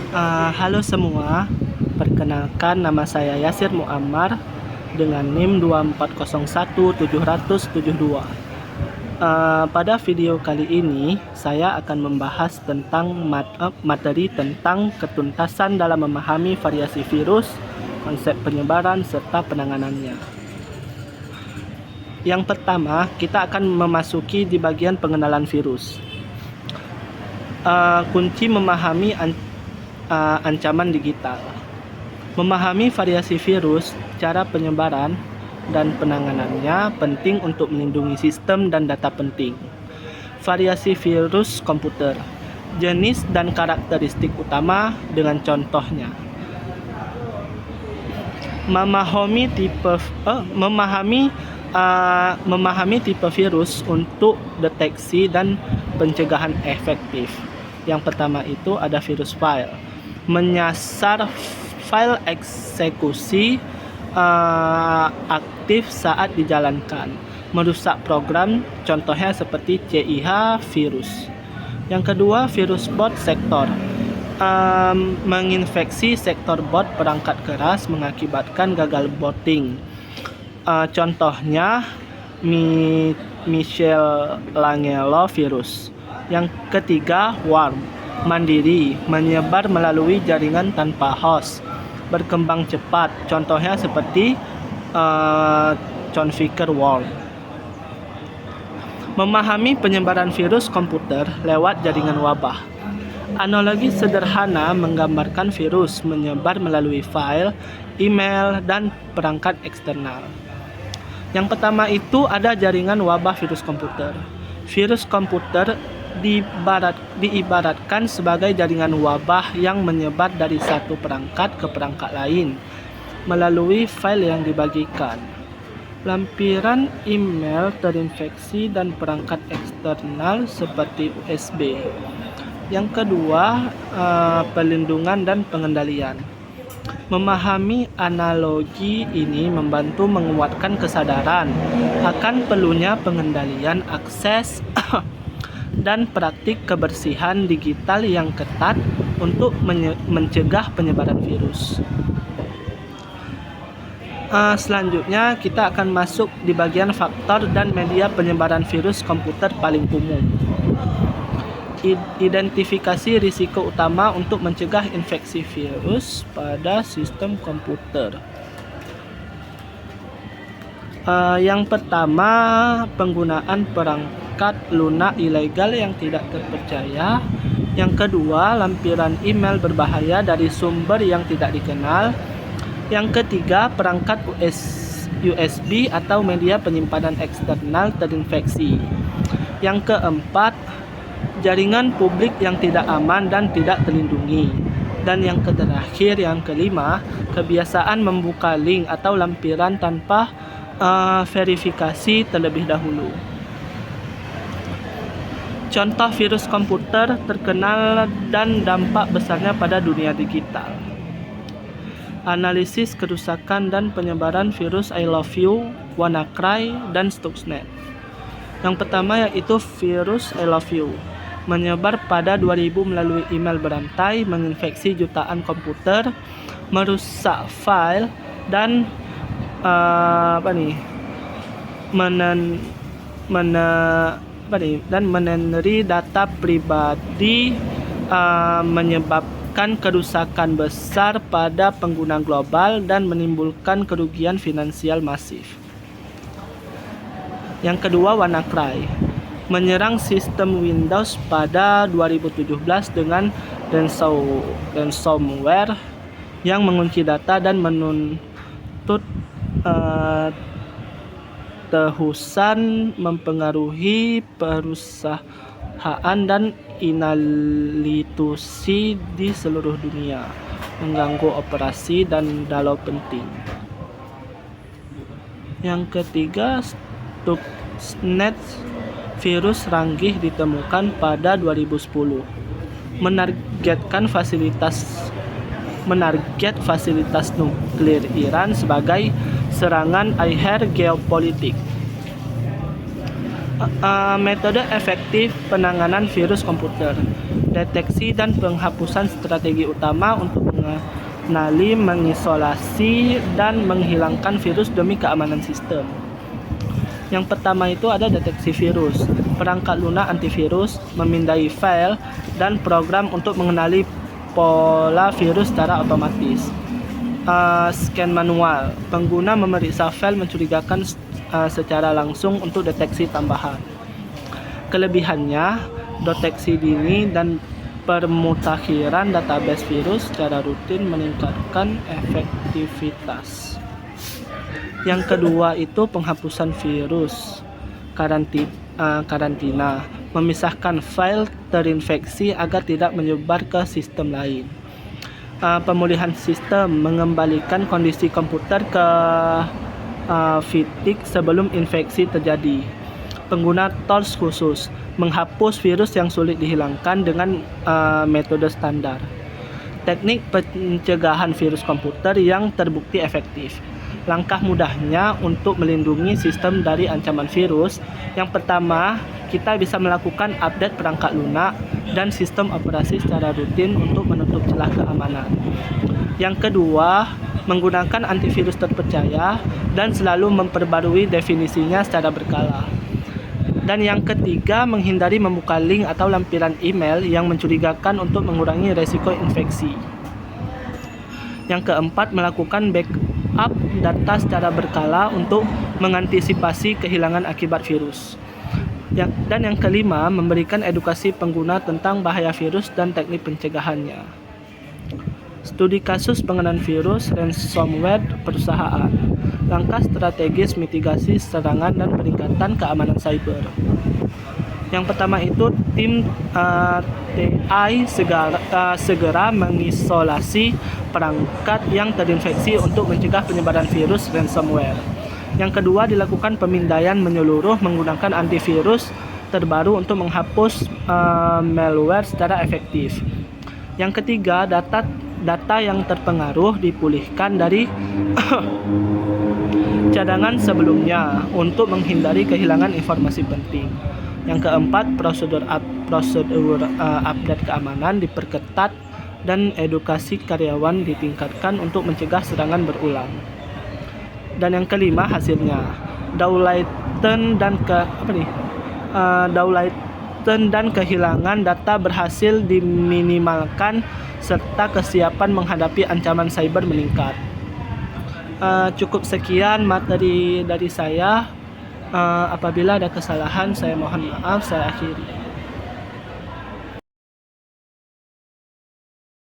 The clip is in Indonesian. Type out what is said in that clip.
Halo semua, perkenalkan nama saya Yasir Muammar dengan NIM 2401772. Pada video kali ini, saya akan membahas tentang materi tentang ketuntasan dalam memahami variasi virus, konsep penyebaran, serta penanganannya. Yang pertama, kita akan memasuki di bagian pengenalan virus. Kunci memahami ancaman digital. Memahami variasi virus, cara penyebaran, dan penanganannya penting untuk melindungi sistem dan data penting. Variasi virus komputer, jenis dan karakteristik utama dengan contohnya. Memahami tipe virus untuk deteksi dan pencegahan efektif. Yang pertama itu ada virus file, menyasar file eksekusi aktif saat dijalankan, merusak program, contohnya seperti CIH virus. Yang kedua, virus bot sektor, menginfeksi sektor bot perangkat keras mengakibatkan gagal booting. Contohnya Michelangelo virus. Yang ketiga, worm, mandiri, menyebar melalui jaringan tanpa host, berkembang cepat, contohnya seperti Conficker worm. Memahami penyebaran virus komputer lewat jaringan wabah. Analogi sederhana menggambarkan virus menyebar melalui file, email, dan perangkat eksternal. Yang pertama itu ada jaringan wabah virus komputer. Virus komputer diibaratkan sebagai jaringan wabah yang menyebar dari satu perangkat ke perangkat lain melalui file yang dibagikan. Lampiran email terinfeksi dan perangkat eksternal seperti USB. Yang kedua, pelindungan dan pengendalian. Memahami analogi ini membantu menguatkan kesadaran akan perlunya pengendalian akses dan praktik kebersihan digital yang ketat untuk mencegah penyebaran virus. Selanjutnya kita akan masuk di bagian faktor dan media penyebaran virus komputer paling umum. Identifikasi risiko utama untuk mencegah infeksi virus pada sistem komputer. Yang pertama, penggunaan perangkat lunak ilegal yang tidak terpercaya. Yang kedua, lampiran email berbahaya dari sumber yang tidak dikenal. Yang ketiga, perangkat USB atau media penyimpanan eksternal terinfeksi. Yang keempat, jaringan publik yang tidak aman dan tidak terlindungi. Dan yang terakhir, yang kelima, kebiasaan membuka link atau lampiran tanpa verifikasi terlebih dahulu. Contoh virus komputer terkenal dan dampak besarnya pada dunia digital. Analisis kerusakan dan penyebaran virus I Love You, WannaCry, dan Stuxnet. Yang pertama yaitu virus I Love You, menyebar pada 2000 melalui email berantai, menginfeksi jutaan komputer, merusak file, dan meneri data pribadi, menyebabkan kerusakan besar pada pengguna global dan menimbulkan kerugian finansial masif. Yang kedua, WannaCry, menyerang sistem Windows pada 2017 dengan ransomware yang mengunci data dan menuntut tehusan, mempengaruhi perusahaan dan institusi di seluruh dunia, mengganggu operasi dan data penting. Yang ketiga, Stuxnet, virus ranggih ditemukan pada 2010, menarget fasilitas nuklir Iran sebagai serangan akhir geopolitik. Metode efektif penanganan virus komputer. Deteksi dan penghapusan strategi utama untuk mengenali, mengisolasi, dan menghilangkan virus demi keamanan sistem. Yang pertama itu ada deteksi virus. Perangkat lunak antivirus memindai file dan program untuk mengenali pola virus secara otomatis. Scan manual. Pengguna memeriksa file mencurigakan secara langsung untuk deteksi tambahan. Kelebihannya, deteksi dini dan permutakhiran database virus secara rutin meningkatkan efektivitas. Yang kedua itu penghapusan virus. Karantina. Memisahkan file terinfeksi agar tidak menyebar ke sistem lain. Pemulihan sistem. Mengembalikan kondisi komputer ke fitting sebelum infeksi terjadi. Pengguna tools khusus. Menghapus virus yang sulit dihilangkan dengan metode standar. Teknik pencegahan virus komputer yang terbukti efektif. Langkah mudahnya untuk melindungi sistem dari ancaman virus. Yang pertama, kita bisa melakukan update perangkat lunak dan sistem operasi secara rutin untuk menutup celah keamanan. Yang kedua, menggunakan antivirus terpercaya dan selalu memperbarui definisinya secara berkala. Dan yang ketiga, menghindari membuka link atau lampiran email yang mencurigakan untuk mengurangi resiko infeksi. Yang keempat, melakukan backup data secara berkala untuk mengantisipasi kehilangan akibat virus. Dan yang kelima, memberikan edukasi pengguna tentang bahaya virus dan teknik pencegahannya. Studi kasus pengenaan virus ransomware perusahaan. Langkah strategis mitigasi serangan dan peningkatan keamanan cyber. Yang pertama itu tim TI segera mengisolasi perangkat yang terinfeksi untuk mencegah penyebaran virus ransomware. Yang kedua, dilakukan pemindaian menyeluruh menggunakan antivirus terbaru untuk menghapus malware secara efektif. Yang ketiga, data yang terpengaruh dipulihkan dari cadangan sebelumnya untuk menghindari kehilangan informasi penting. Yang keempat, prosedur update keamanan diperketat dan edukasi karyawan ditingkatkan untuk mencegah serangan berulang. Dan yang kelima, hasilnya Daulaiten dan kehilangan data berhasil diminimalkan serta kesiapan menghadapi ancaman cyber meningkat. Cukup sekian materi dari saya. Apabila ada kesalahan, saya mohon maaf. Saya akhiri.